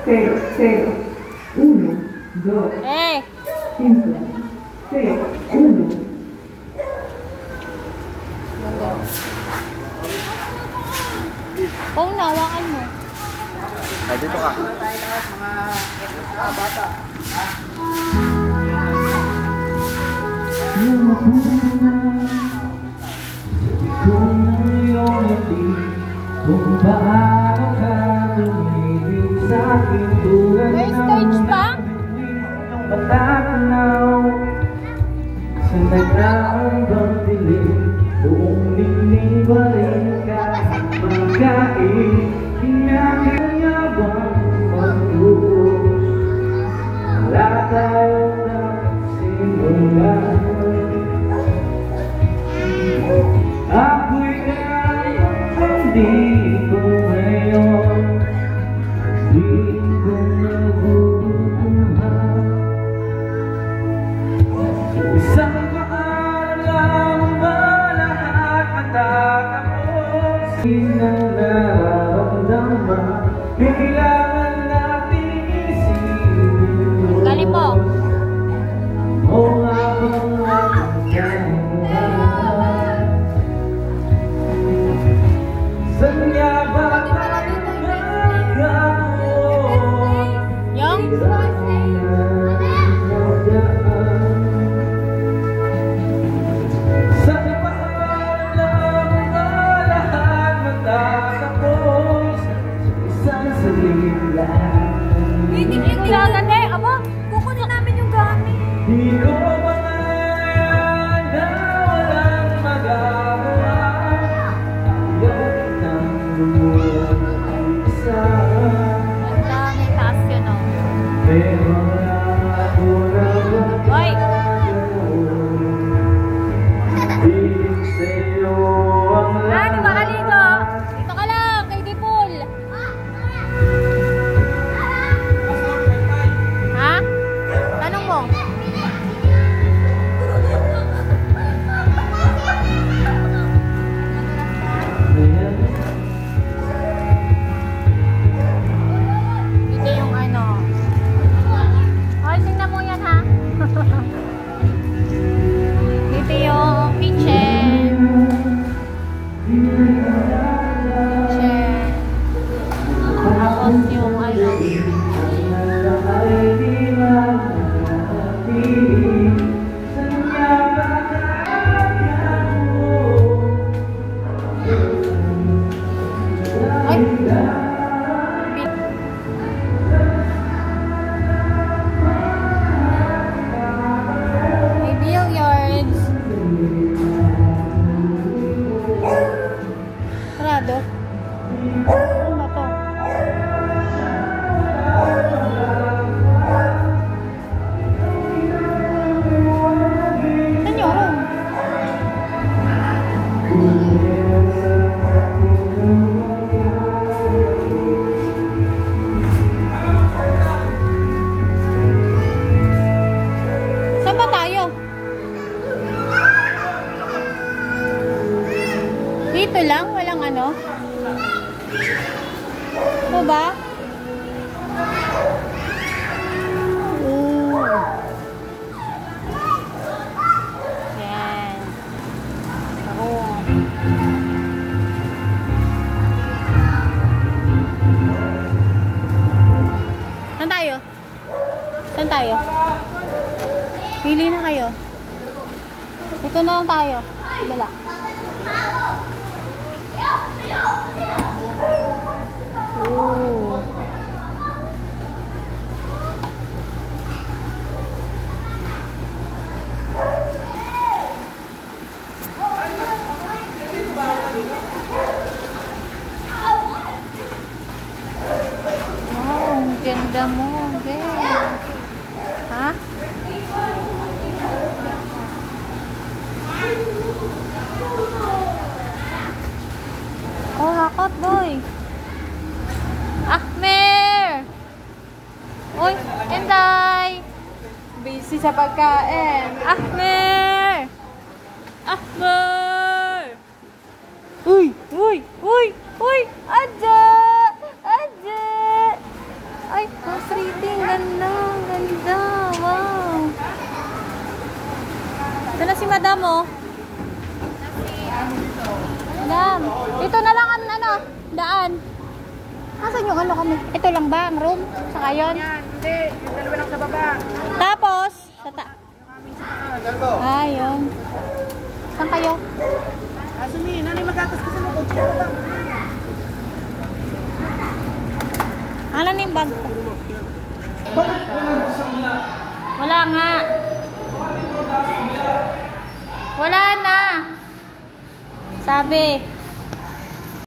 0, 0, 1, 2, 5, 6, 1. Oh, nawakan mo. Ay, dito ka. Mga bata. Kung iyong hindi, kung paano ka tumigil sa aking tulad may stage pa? ng matatanaw sa nagdaang bang dilim, buong lingling pa rin kahit magkain, kinakayabang mag-ubos. Wala tayong nagsimulan. Ako'y hindi ko ngayon, di ko nabubuhan. Isang paalam ba lahat matatapos? Di na nararamdaman, kailangan natin isipin. Galing mo. O habang ating sanya ba Yung? sa paalam ba lahat matatapos isang saglit lang. Hindi agad eh. Aba, kukunin namin yung gamit. Di ko makayan na walang magagawa. Ayaw kitang lumuhan ang isa. Ang dami taas yun, oh. Pero ako na Hoy! ibig sa'yo ang Ano ba kaligo? Dito ka lang, kay Dipul. Ha? Tanong mo. Dito yung ano. Hoy, tingnan mo yan, ha? Dito yung kitchen. Tapos yung ano. Ay! May billiards. Sarado. Ano ba to? Saan yung room? Saan ba tayo? Dito lang? Walang ano? Ito ba? Ooh. Yan. Room. Saan tayo? Saan tayo? Pili na kayo. Ito na lang tayo. Bala. Ooh. Wow, ang ganda mo, babe. Ha? Oh, hakot, boy. Ahmer! Uy, Enday! Busy sa pagkain. Ahmer! Ahmer! Uy! Uy! Uy! Uy! Adja! Adja! Ay! Titi, ang ganda. Ang ganda. Wow. Ito na si Madam, oh. Madam, dito na lang ang ano, daan. Asan yung ano kami? Ito lang ba ang room? Saka yun? Hindi, yung dalawa lang sa baba. Tapos, yun. Saan kayo? Asumi, nanay magatas kasi mo kung siya lang. Ano na yung bag? Wala nga. Wala na. Sabi.